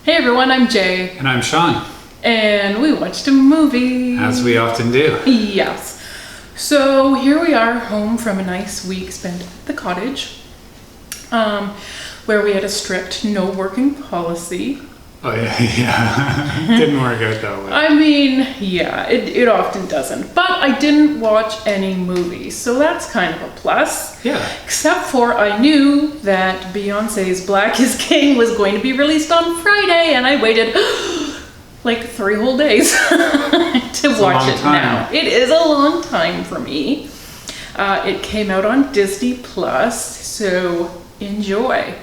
Hey everyone, I'm Jay. And I'm Sean. And we watched a movie. As we often do. Yes. So here we are, home from a nice week spent at the cottage, where we had a strict no working policy. Oh yeah. Didn't work out that way. I mean, yeah, it often doesn't. But I didn't watch any movies, so that's kind of a plus. Yeah. Except for I knew that Beyonce's Black Is King was going to be released on Friday, and I waited like 3 whole days to watch it now. It is a long time for me. It came out on Disney Plus, so enjoy.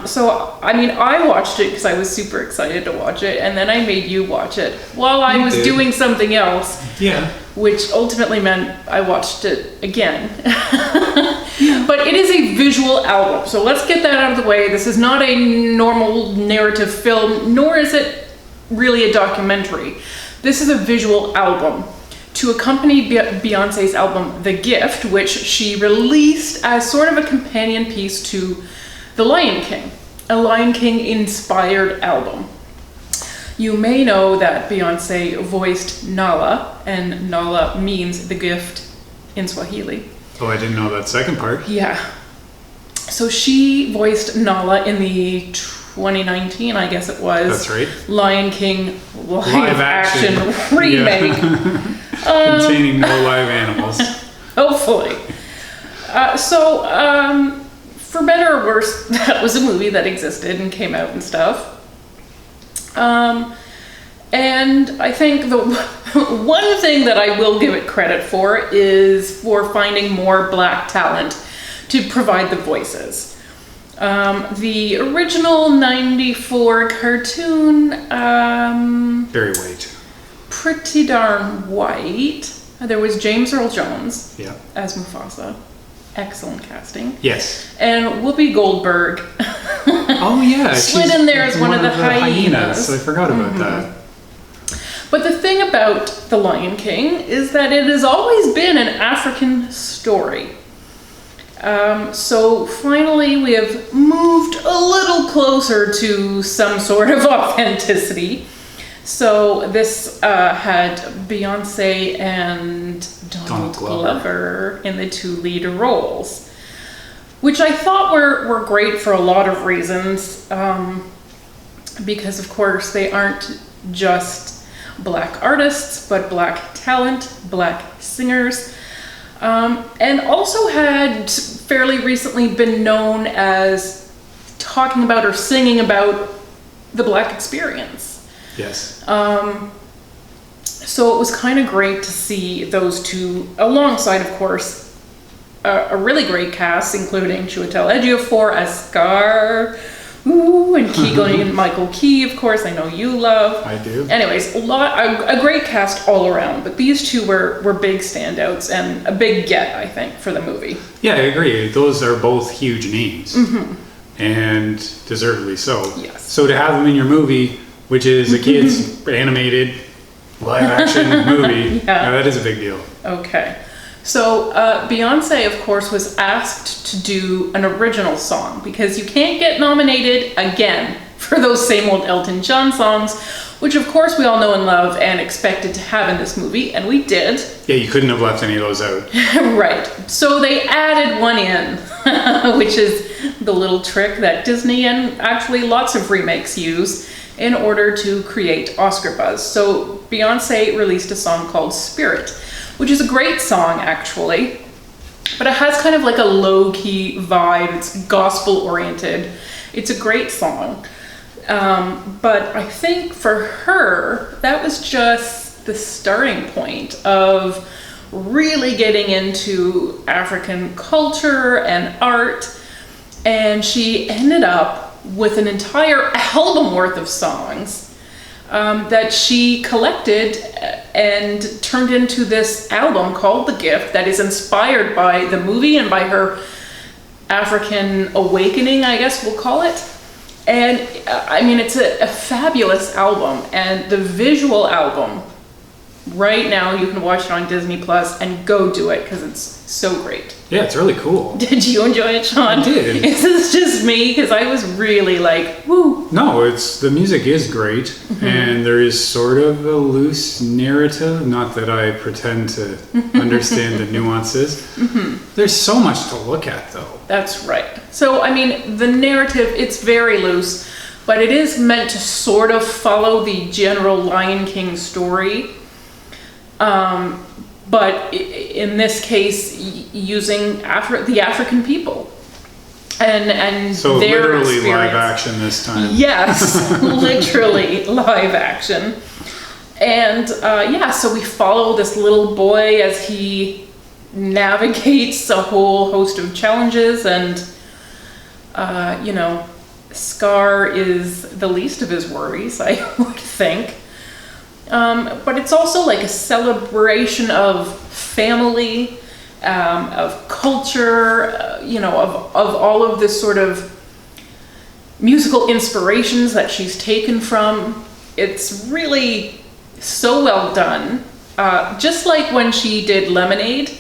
So, I mean, I watched it because I was super excited to watch it, and then I made you watch it while I was doing something else. Yeah. Which ultimately meant I watched it again. But it is a visual album, so let's get that out of the way. This is not a normal narrative film, nor is it really a documentary. This is a visual album to accompany Beyonce's album, The Gift, which she released as sort of a companion piece to The Lion King, a Lion King inspired album. You may know that Beyonce voiced Nala, and Nala means the gift in Swahili. Oh, I didn't know that second part. Yeah. So she voiced Nala in the 2019, I guess it was. That's right. Lion King live action remake. Containing no live animals. Hopefully. For better or worse, that was a movie that existed and came out and stuff. And I think the one thing that I will give it credit for is for finding more Black talent to provide the voices. The original 94 cartoon, very white. Pretty darn white. There was James Earl Jones as Mufasa. Excellent casting. Yes. And Whoopi Goldberg. Oh yeah. Slid in there as one of the hyenas. I forgot about that. But the thing about The Lion King is that it has always been an African story. So finally we have moved a little closer to some sort of authenticity. So this had Beyonce and Donald Glover in the 2 lead roles, which I thought were great for a lot of reasons, because of course they aren't just Black artists, but Black talent, Black singers, and also had fairly recently been known as talking about or singing about the Black experience. Yes. So it was kind of great to see those two alongside, of course, a really great cast, including Chiwetel Ejiofor as Scar, and Keegan and Michael Key, of course, I know you love. I do. Anyways, a great cast all around, but these two were big standouts and a big get, I think, for the movie. Yeah, I agree. Those are both huge names, and deservedly so. Yes. So to have them in your movie, which is a kid's animated live action movie, that is a big deal. Okay. So Beyonce, of course, was asked to do an original song because you can't get nominated again for those same old Elton John songs, which of course we all know and love and expected to have in this movie, and we did. Yeah, you couldn't have left any of those out. Right. So they added one in, which is the little trick that Disney and actually lots of remakes use in order to create Oscar buzz. So Beyonce released a song called Spirit, which is a great song actually, but it has kind of like a low-key vibe. It's gospel-oriented. It's a great song. But I think for her, that was just the starting point of really getting into African culture and art, and she ended up with an entire album worth of songs that she collected and turned into this album called The Gift that is inspired by the movie and by her African awakening, I guess we'll call it. And I mean, it's a fabulous album, and the visual album right now. You can watch it on Disney Plus, and go do it because it's so great. Yeah, it's really cool. Did you enjoy it, Sean? I did. Is this just me? Because I was really like, woo. No, the music is great, and there is sort of a loose narrative. Not that I pretend to understand the nuances. There's so much to look at, though. That's right. So, I mean, the narrative, it's very loose, but it is meant to sort of follow the general Lion King story. But in this case, using the African people and so their literally experience. live action this time. Yes, literally live action. And so we follow this little boy as he navigates a whole host of challenges, and Scar is the least of his worries, I would think. But it's also like a celebration of family, of culture, of all of this sort of musical inspirations that she's taken from. It's really so well done. Just like when she did Lemonade.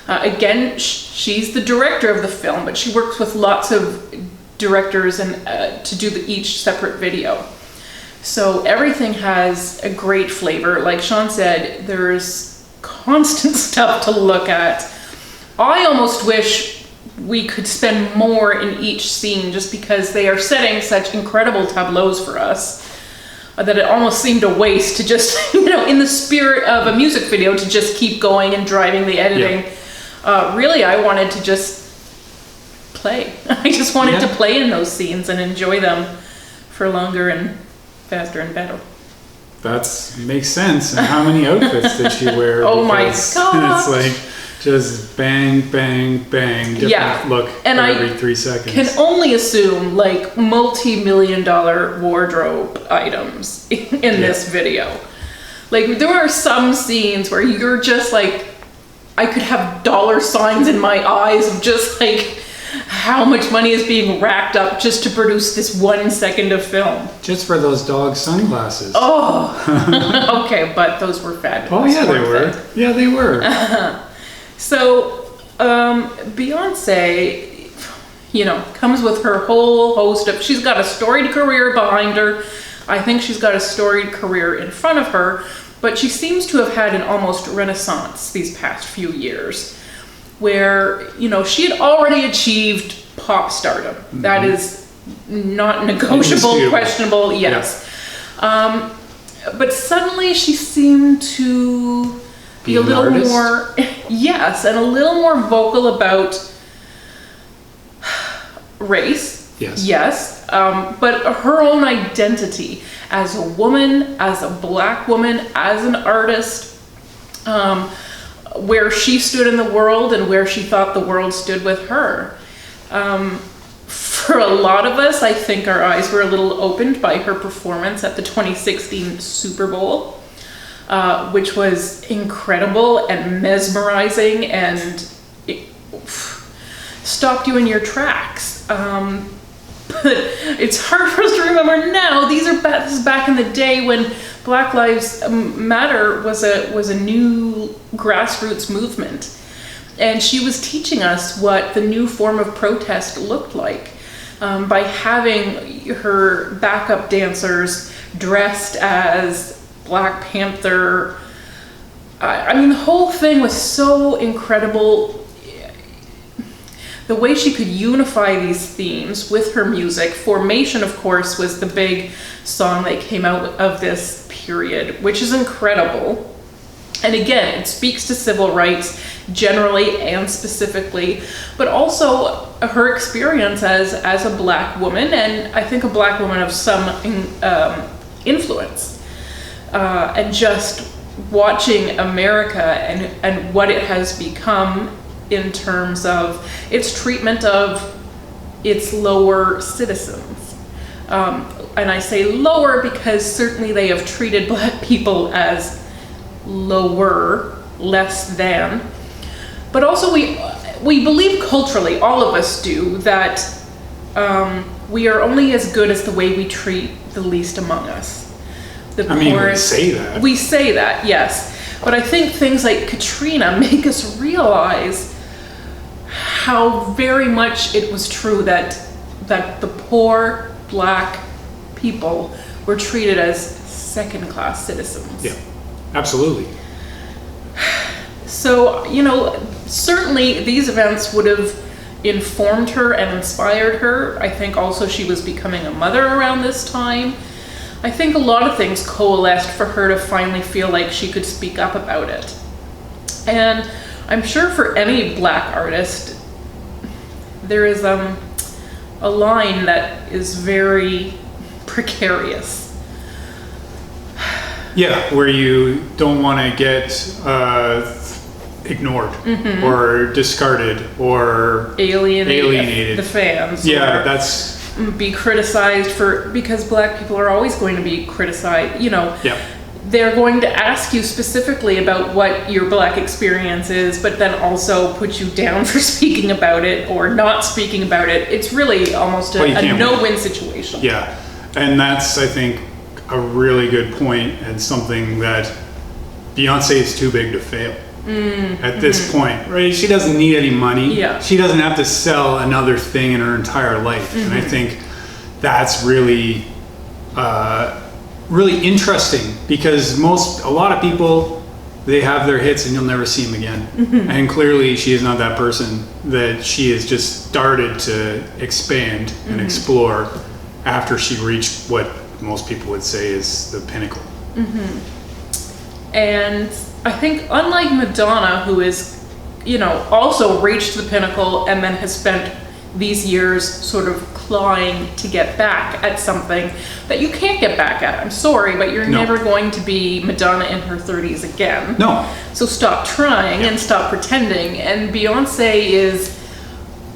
Again, she's the director of the film, but she works with lots of directors and to do each separate video. So everything has a great flavor. Like Sean said, there's constant stuff to look at. I almost wish we could spend more in each scene, just because they are setting such incredible tableaus for us that it almost seemed a waste to just, in the spirit of a music video, to just keep going and driving the editing. Yeah. Really, I wanted to just play. I just wanted to play in those scenes and enjoy them for longer and faster and better. That makes sense. And how many outfits did she wear? Oh my God. It's like just bang, bang, bang, different look and every 3 seconds. Can only assume like multi-million-dollar wardrobe items in this video. Like there are some scenes where you're just like, I could have dollar signs in my eyes of just like how much money is being racked up just to produce this 1 second of film. Just for those dog sunglasses. Oh, okay, but those were fabulous. Oh yeah, they were. Yeah, they were. So, Beyonce, comes with her whole host of, she's got a storied career behind her. I think she's got a storied career in front of her, but she seems to have had an almost renaissance these past few years, where, she had already achieved pop stardom. Mm-hmm. That is not negotiable, questionable, yes. Yeah. But suddenly she seemed to be a little more, yes, and a little more vocal about race. Yes. But her own identity as a woman, as a Black woman, as an artist, where she stood in the world and where she thought the world stood with her. For a lot of us, I think our eyes were a little opened by her performance at the 2016 Super Bowl, which was incredible and mesmerizing, and it stopped you in your tracks. But it's hard for us to remember now. This is back in the day when Black Lives Matter was a new grassroots movement, and she was teaching us what the new form of protest looked like by having her backup dancers dressed as Black Panther. I mean, the whole thing was so incredible. The way she could unify these themes with her music. Formation, of course, was the big song that came out of this period, which is incredible. And again, it speaks to civil rights generally and specifically, but also her experience as a Black woman, and I think a Black woman of some influence. And just watching America and what it has become in terms of its treatment of its lower citizens. And I say lower because certainly they have treated Black people as lower, less than. But also we believe culturally, all of us do, that we are only as good as the way we treat the least among us. The poorest. We say that. We say that, yes. But I think things like Katrina make us realize how very much it was true that the poor Black people were treated as second-class citizens. Yeah, absolutely. So, you know, certainly these events would have informed her and inspired her. I think also she was becoming a mother around this time. I think a lot of things coalesced for her to finally feel like she could speak up about it. And I'm sure for any Black artist, there is a line that is very precarious. Yeah, where you don't want to get ignored or discarded or alienated the fans. Yeah, that's... Be criticized because Black people are always going to be criticized, you know. Yeah. They're going to ask you specifically about what your Black experience is, but then also put you down for speaking about it or not speaking about it. It's really almost a no-win situation. Yeah, and that's, I think, a really good point and something that Beyonce is too big to fail at this point, right? She doesn't need any money. Yeah. She doesn't have to sell another thing in her entire life. And I think that's really, really interesting because a lot of people, they have their hits and you'll never see them again. And clearly she is not that person, that she has just started to expand and explore after she reached what most people would say is the pinnacle. And I think unlike Madonna, who is, you know, also reached the pinnacle and then has spent these years sort of clawing to get back at something that you can't get back at. I'm sorry, but you're never going to be Madonna in her 30s again. No. So stop trying and stop pretending. And Beyonce is,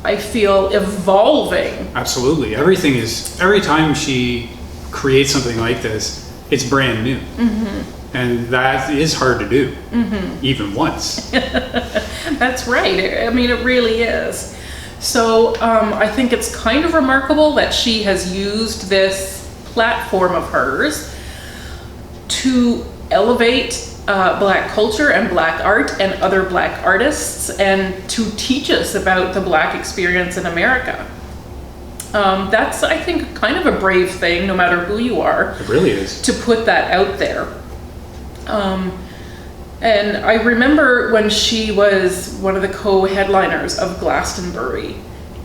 I feel, evolving. Absolutely. Every time she creates something like this, it's brand new. And that is hard to do, even once. That's right. I mean, it really is. So I think it's kind of remarkable that she has used this platform of hers to elevate Black culture and Black art and other Black artists and to teach us about the Black experience in America. That's, I think, kind of a brave thing, no matter who you are. It really is. To put that out there. And I remember when she was one of the co-headliners of Glastonbury,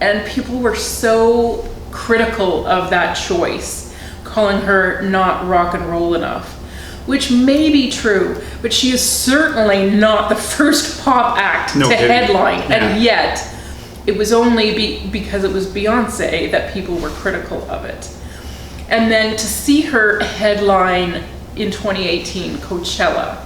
and people were so critical of that choice, calling her not rock and roll enough, which may be true, but she is certainly not the first pop act to headline, and yet it was only because it was Beyonce that people were critical of it. And then to see her headline in 2018 Coachella,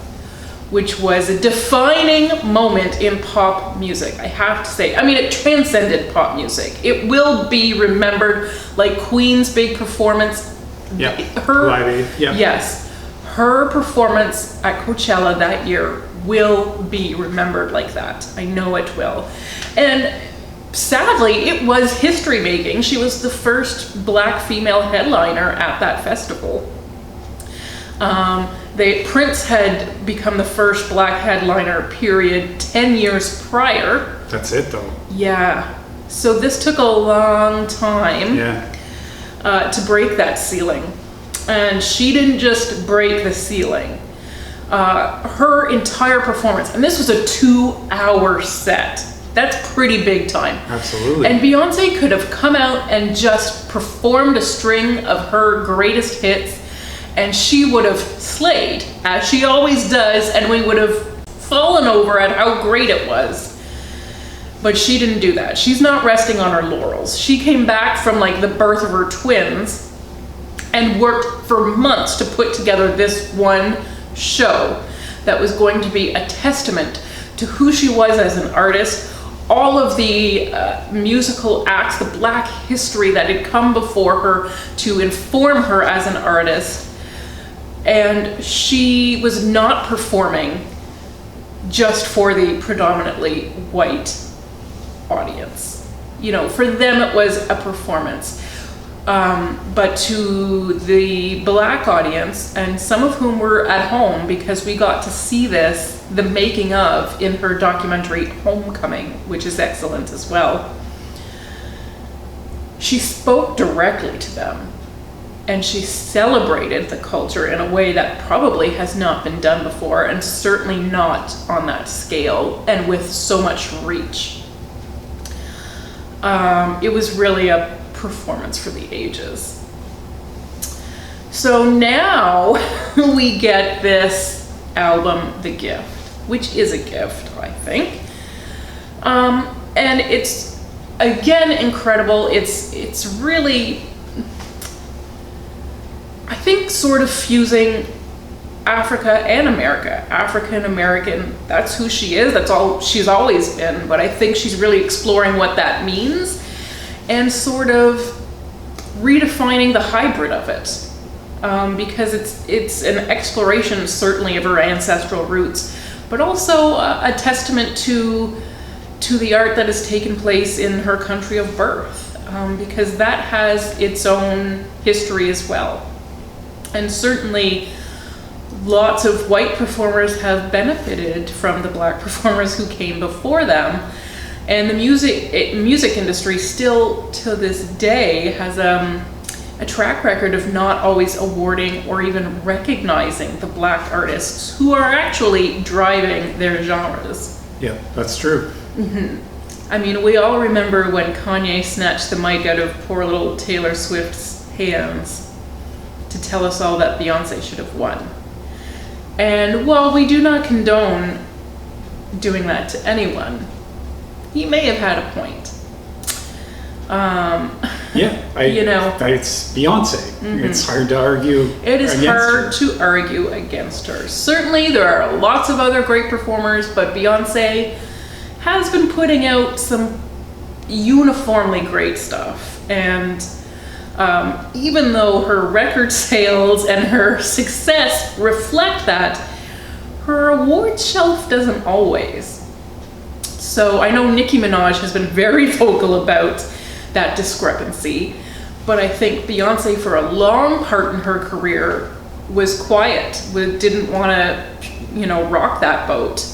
which was a defining moment in pop music, I have to say. I mean, it transcended pop music. It will be remembered like Queen's big performance. Yeah, Live Aid. Yeah. Yes, her performance at Coachella that year will be remembered like that. I know it will. And sadly, it was history making. She was the first Black female headliner at that festival. Prince had become the first Black headliner, period, 10 years prior. That's it, though. Yeah. So this took a long time to break that ceiling. And she didn't just break the ceiling. Her entire performance, and this was a 2-hour set. That's pretty big time. Absolutely. And Beyonce could have come out and just performed a string of her greatest hits, and she would have slayed, as she always does, and we would have fallen over at how great it was. But she didn't do that. She's not resting on her laurels. She came back from like the birth of her twins and worked for months to put together this one show that was going to be a testament to who she was as an artist, all of the musical acts, the Black history that had come before her to inform her as an artist. And she was not performing just for the predominantly white audience. You know, for them it was a performance. but to the Black audience, and some of whom were at home because we got to see this, the making of, in her documentary Homecoming, which is excellent as well. She spoke directly to them, and she celebrated the culture in a way that probably has not been done before, and certainly not on that scale and with so much reach. It was really a performance for the ages. So now we get this album, The Gift, which is a gift, I think. And it's, again, incredible. It's really, I think, sort of fusing Africa and America. African American, that's who she is, that's all she's always been, but I think she's really exploring what that means and sort of redefining the hybrid of it. Because it's an exploration, certainly, of her ancestral roots, but also a testament to the art that has taken place in her country of birth, because that has its own history as well. And certainly lots of white performers have benefited from the Black performers who came before them. And the music industry still, to this day, has a track record of not always awarding or even recognizing the Black artists who are actually driving their genres. Yeah, that's true. I mean, we all remember when Kanye snatched the mic out of poor little Taylor Swift's hands to tell us all that Beyonce should have won. And while we do not condone doing that to anyone, he may have had a point. It's Beyonce. It's hard to argue. It is hard to argue against her. Certainly, there are lots of other great performers, but Beyonce has been putting out some uniformly great stuff. And even though her record sales and her success reflect that, her award shelf doesn't always. So I know Nicki Minaj has been very vocal about that discrepancy, but I think Beyonce, for a long part in her career, was quiet, didn't want to, rock that boat.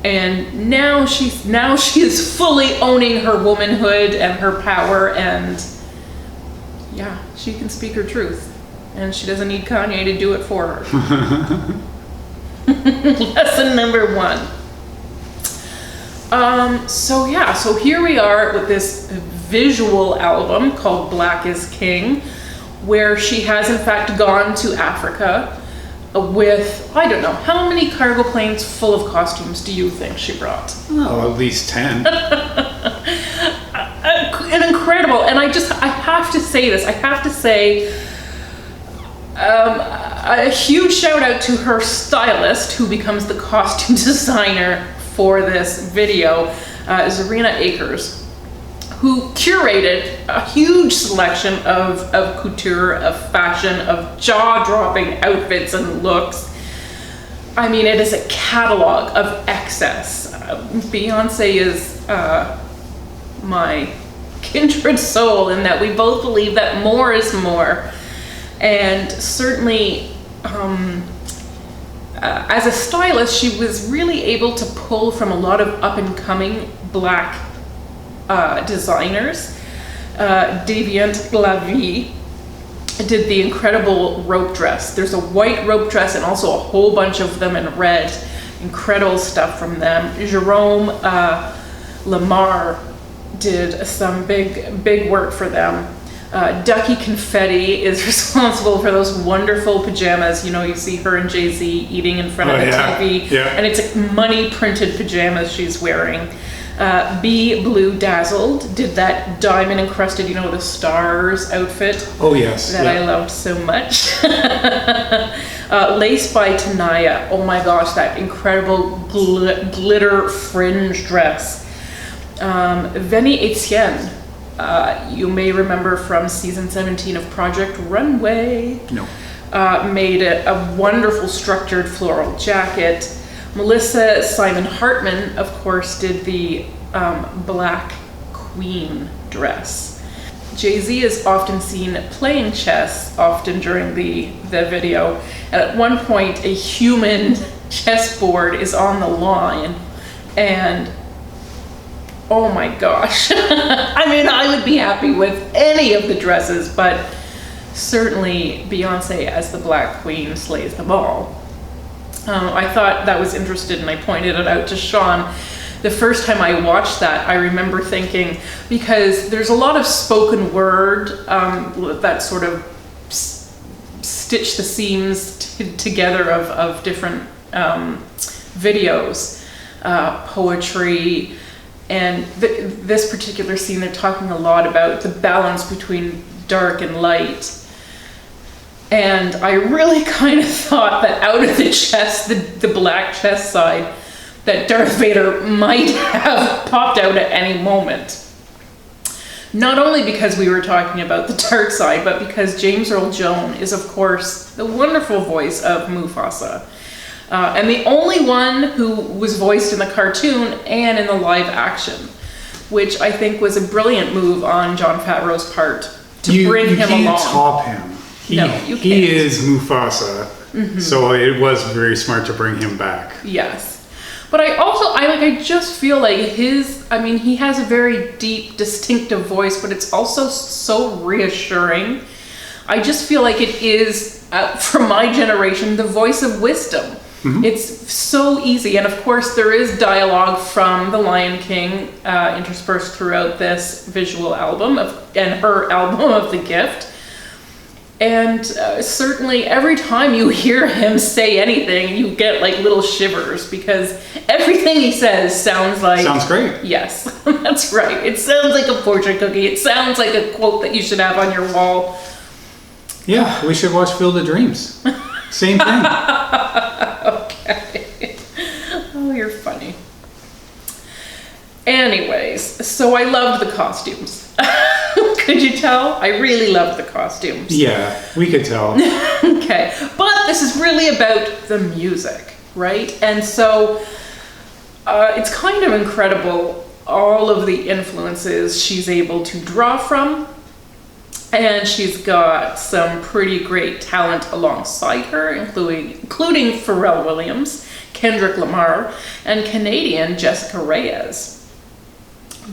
And now she is fully owning her womanhood and her power, and yeah, she can speak her truth, and she doesn't need Kanye to do it for her. Lesson number 1. So here we are with this visual album called Black Is King, where she has in fact gone to Africa with, I don't know, how many cargo planes full of costumes do you think she brought? Oh, at least 10. An incredible, and I have to say this, a huge shout out to her stylist, who becomes the costume designer for this video, Zarina Akers, who curated a huge selection of couture, of fashion, of jaw-dropping outfits and looks. I mean, it is a catalog of excess. Beyonce is my kindred soul in that we both believe that more is more. And certainly, as a stylist, she was really able to pull from a lot of up-and-coming Black designers. Deviant La Vie did the incredible rope dress. There's a white rope dress and also a whole bunch of them in red. Incredible stuff from them. Jerome Lamar did some big work for them. Ducky Confetti is responsible for those wonderful pajamas. You see her and Jay-Z eating in front of the TV. Yeah. And it's like money printed pajamas she's wearing. Be Blue Dazzled did that diamond encrusted, the stars outfit. Oh yes. That I loved so much. Lace by Tanaya. Oh my gosh, that incredible glitter fringe dress. Veni Etienne. You may remember from season 17 of Project Runway. No. Made a wonderful structured floral jacket. Melissa Simon Hartman, of course, did the Black Queen dress. Jay-Z is often seen playing chess, often during the video. And at one point, a human chessboard is on the line, and oh my gosh. I mean, I would be happy with any of the dresses, but certainly Beyonce as the Black Queen slays them all. I thought that was interesting, and I pointed it out to Sean. The first time I watched that, I remember thinking, because there's a lot of spoken word that sort of stitch the seams together of different videos, poetry, and this particular scene, they're talking a lot about the balance between dark and light. And I really kind of thought that out of the chest, the black chest side, that Darth Vader might have popped out at any moment. Not only because we were talking about the dark side, but because James Earl Jones is, of course, the wonderful voice of Mufasa. And the only one who was voiced in the cartoon and in the live action, which I think was a brilliant move on Jon Favreau's part to bring him along. You can't top him. He is Mufasa, so it was very smart to bring him back. Yes. But I just feel like he has a very deep, distinctive voice, but it's also so reassuring. I just feel like it is, from my generation, the voice of wisdom. It's so easy. And of course, there is dialogue from The Lion King interspersed throughout this visual album and her album of The Gift. And certainly every time you hear him say anything, you get like little shivers, because everything he says sounds great. Yes, that's right. It sounds like a fortune cookie. It sounds like a quote that you should have on your wall. Yeah, we should watch Field of Dreams. Same thing. Okay. Oh, you're funny. Anyways, so I loved the costumes. Could you tell? I really loved the costumes. Yeah, we could tell. Okay, but this is really about the music, right? And so it's kind of incredible, all of the influences she's able to draw from. And she's got some pretty great talent alongside her, including Pharrell Williams, Kendrick Lamar, and Canadian Jessica Reyes.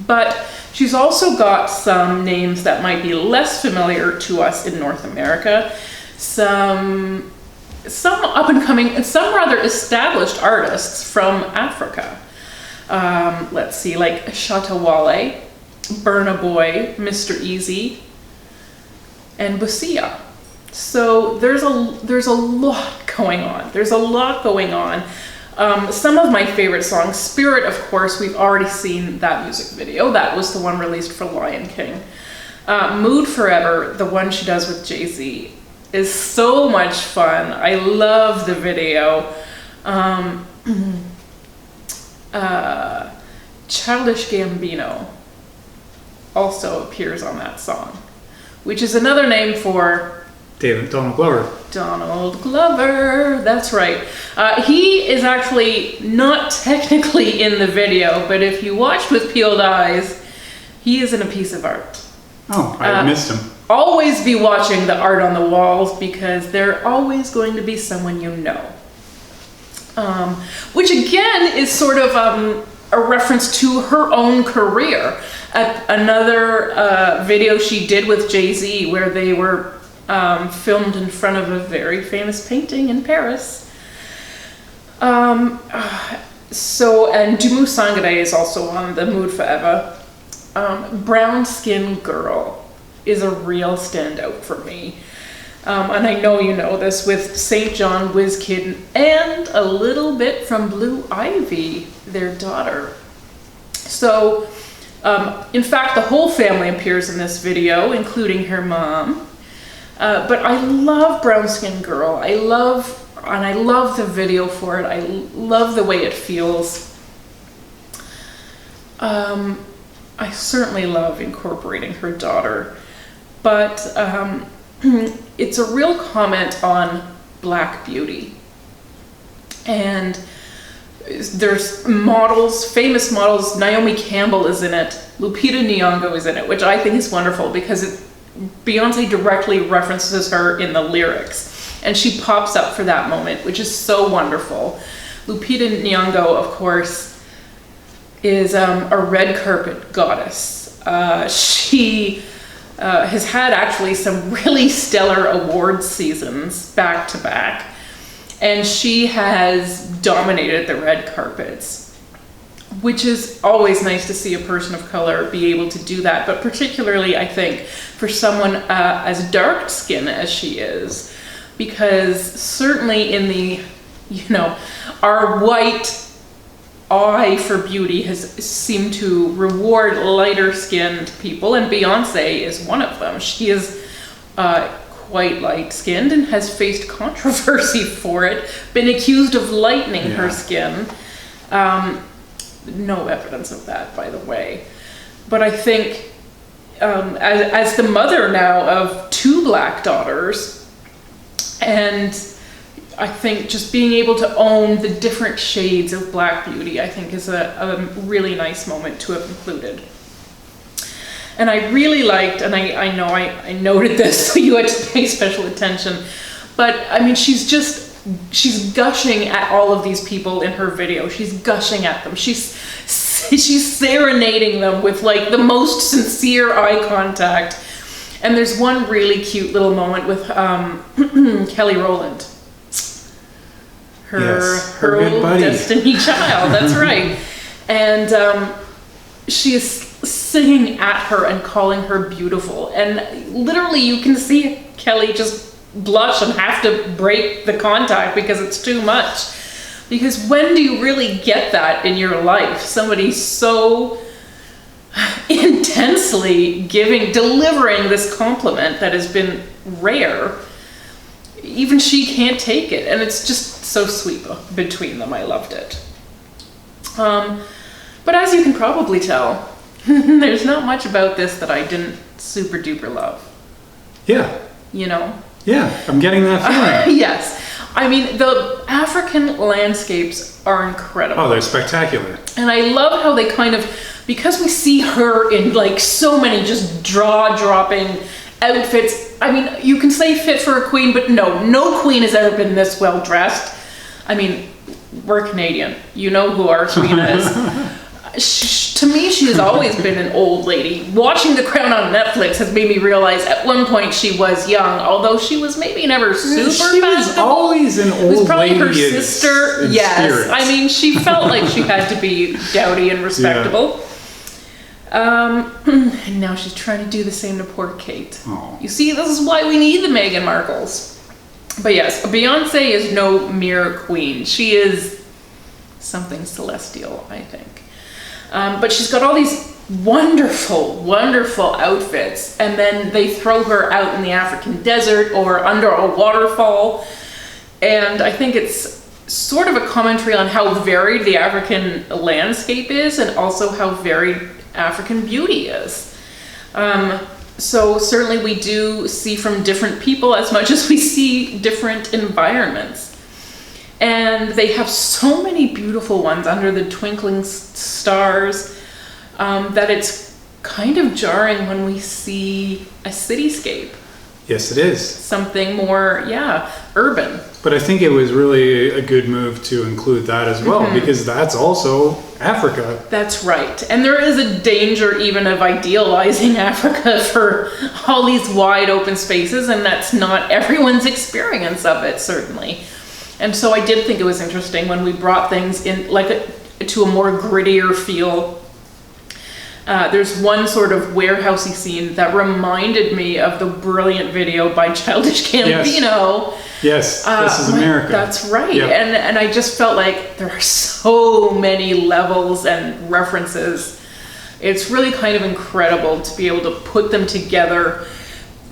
But she's also got some names that might be less familiar to us in North America, some up-and-coming and some rather established artists from Africa. Let's see, like Shatta Wale, Burna Boy, Mr. Easy, and Busia. So there's a lot going on. There's a lot going on. Some of my favorite songs, Spirit, of course, we've already seen that music video. That was the one released for Lion King. Mood Forever, the one she does with Jay-Z, is so much fun. I love the video. Childish Gambino also appears on that song, which is another name for Donald Glover. Donald Glover, that's right. He is actually not technically in the video, but if you watched with peeled eyes, he is in a piece of art. Oh, I missed him. Always be watching the art on the walls, because they're always going to be someone you know. Which again is sort of a reference to her own career. Another video she did with Jay-Z, where they were filmed in front of a very famous painting in Paris. And Dumu Sangare is also on the Mood Forever. Brown Skin Girl is a real standout for me. And I know you know this, with St. John, WizKid, and a little bit from Blue Ivy, their daughter. So, in fact, the whole family appears in this video, including her mom. But I love Brown Skin Girl. I love the video for it. I love the way it feels. I certainly love incorporating her daughter, but it's a real comment on Black beauty. And there's models, famous models. Naomi Campbell is in it. Lupita Nyong'o is in it, which I think is wonderful because Beyonce directly references her in the lyrics. And she pops up for that moment, which is so wonderful. Lupita Nyong'o, of course, is a red carpet goddess. She has had actually some really stellar award seasons back to back. And she has dominated the red carpets, which is always nice to see a person of color be able to do that. But particularly, I think, for someone as dark skinned as she is, because certainly in the, our white eye for beauty has seemed to reward lighter skinned people, and Beyonce is one of them. She is quite light-skinned and has faced controversy for it, been accused of lightening her skin. No evidence of that, by the way. But I think as the mother now of 2 black daughters, and I think just being able to own the different shades of black beauty, I think is a really nice moment to have included. And I really liked, and I know I noted this, so you had to pay special attention, but I mean, she's gushing at all of these people in her video. She's gushing at them. She's serenading them with like the most sincere eye contact. And there's one really cute little moment with Kelly Rowland. Her good buddy. Destiny Child, that's right. And she is singing at her and calling her beautiful. And literally you can see Kelly just blush and have to break the contact because it's too much. Because when do you really get that in your life? Somebody so intensely delivering this compliment that has been rare. Even she can't take it. And it's just so sweet between them. I loved it. But as you can probably tell, there's not much about this that I didn't super duper love. Yeah. Yeah, I'm getting that feeling. Yes. I mean, the African landscapes are incredible. Oh, they're spectacular. And I love how they because we see her in like so many just jaw-dropping outfits. I mean, you can say fit for a queen, but no queen has ever been this well dressed. I mean, we're Canadian. You know who our queen is. To me, she has always been an old lady. Watching The Crown on Netflix has made me realize at one point she was young, although she was maybe never super She was always an old lady. It was probably her sister. Yes. Spirit. I mean, she felt like she had to be dowdy and respectable. Yeah. And now she's trying to do the same to poor Kate. Oh. You see, this is why we need the Meghan Markles. But yes, Beyonce is no mere queen. She is something celestial, I think. But she's got all these wonderful, wonderful outfits, and then they throw her out in the African desert or under a waterfall. And I think it's sort of a commentary on how varied the African landscape is and also how varied African beauty is. So certainly we do see from different people as much as we see different environments. And they have so many beautiful ones under the twinkling stars that it's kind of jarring when we see a cityscape. Yes, it is. Something more, urban. But I think it was really a good move to include that as well, because that's also Africa. That's right. And there is a danger even of idealizing Africa for all these wide open spaces, and that's not everyone's experience of it, certainly. And so I did think it was interesting when we brought things in to a more grittier feel. There's one sort of warehousey scene that reminded me of the brilliant video by Childish Gambino. Yes, This Is America. That's right. Yep. And I just felt like there are so many levels and references. It's really kind of incredible to be able to put them together.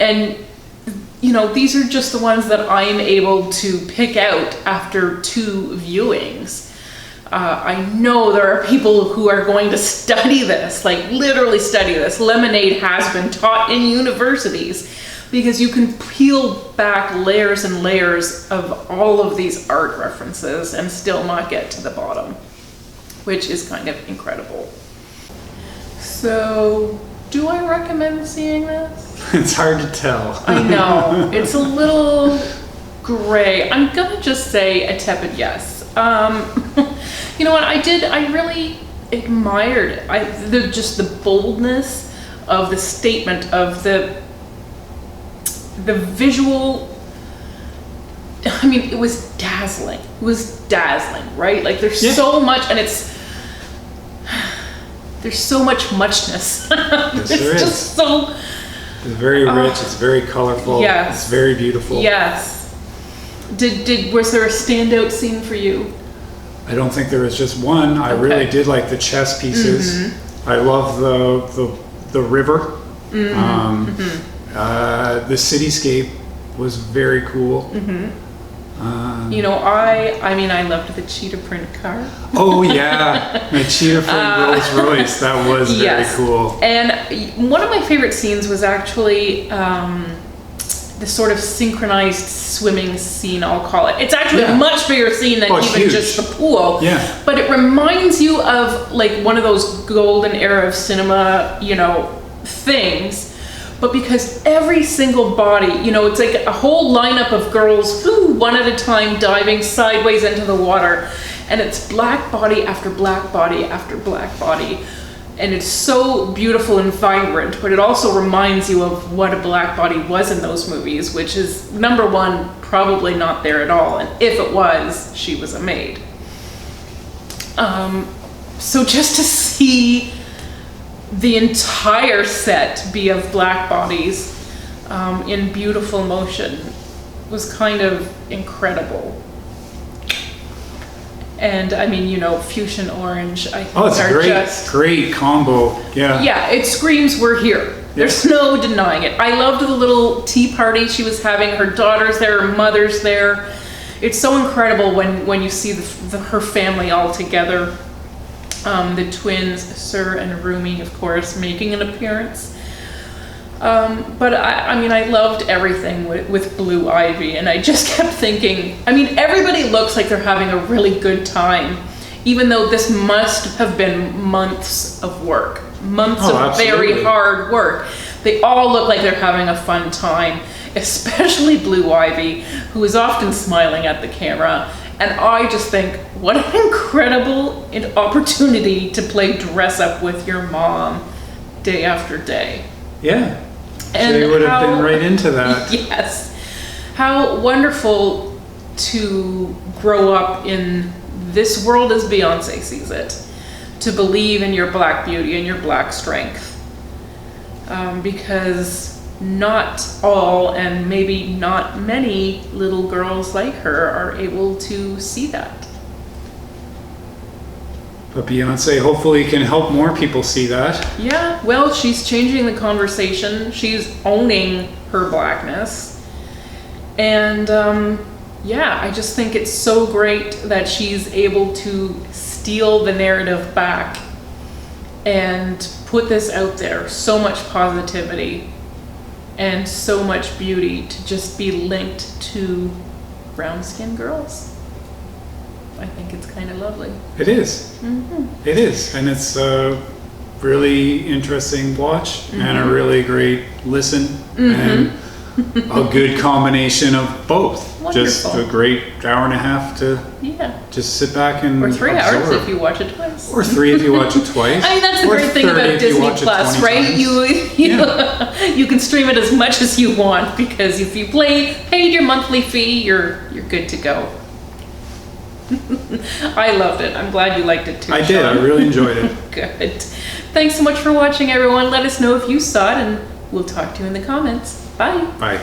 And these are just the ones that I'm able to pick out after 2 viewings. I know there are people who are going to study this, like literally study this. Lemonade has been taught in universities because you can peel back layers and layers of all of these art references and still not get to the bottom. which is kind of incredible. So, do I recommend seeing this? It's hard to tell. I know. It's a little gray. I'm gonna just say a tepid yes. You know what? I really admired just the boldness of the statement, of the visual. I mean, it was dazzling. It was dazzling, right? Like there's so much, and there's so much muchness. Yes, It's there is. just so. It's very rich. It's very colorful. Yes. It's very beautiful. Yes. Was there a standout scene for you? I don't think there was just one. I really did like the chess pieces. I love the river. The cityscape was very cool. You know, I loved the cheetah print car. Oh yeah, the cheetah from Rolls Royce. That was very cool. And one of my favorite scenes was actually the sort of synchronized swimming scene, I'll call it. It's actually a much bigger scene than even huge. just the pool. Yeah. But it reminds you of like one of those golden era of cinema, you know, things. But because every single body, you know, it's like a whole lineup of girls, one at a time, diving sideways into the water. And it's black body after black body after black body. And it's so beautiful and vibrant, but it also reminds you of what a black body was in those movies, which is, number one, probably not there at all. And if it was, she was a maid. So just to see the entire set be of black bodies in beautiful motion was kind of incredible. And I mean, you know, fuchsia orange, I think it's a great combo. Yeah. Yeah, it screams we're here. There's no denying it. I loved the little tea party she was having. Her daughter's there, her mother's there. It's so incredible when you see her family all together. The twins, Sir and Rumi, of course, making an appearance. But I mean, I loved everything with Blue Ivy, and I just kept thinking, I mean, everybody looks like they're having a really good time, even though this must have been months of work, of very hard work. They all look like they're having a fun time, especially Blue Ivy, who is often smiling at the camera. And I just think, what an incredible opportunity to play dress up with your mom day after day. Yeah. And they would have been right into that. Yes. How wonderful to grow up in this world as Beyonce sees it. To believe in your black beauty and your black strength. Because not all, and maybe not many little girls like her are able to see that. But Beyonce hopefully can help more people see that. Yeah, well, she's changing the conversation. She's owning her blackness. And yeah, I just think it's so great that she's able to steal the narrative back and put this out there. So much positivity and so much beauty to just be linked to brown-skinned girls. I think it's kind of lovely. It is. It is. And it's a really interesting watch and a really great listen and a good combination of both. Wonderful. Just a great hour and a half to just sit back and or 3 absorb. hours if you watch it twice. Or 3 if you watch it twice. I mean, that's the or great thing 30 about if you Disney watch it Plus, 20 right? times. You can stream it as much as you want, because if you paid your monthly fee, you're good to go. I loved it. I'm glad you liked it too. I did. I really enjoyed it. Good. Thanks so much for watching, everyone. Let us know if you saw it, and we'll talk to you in the comments. Bye. Bye.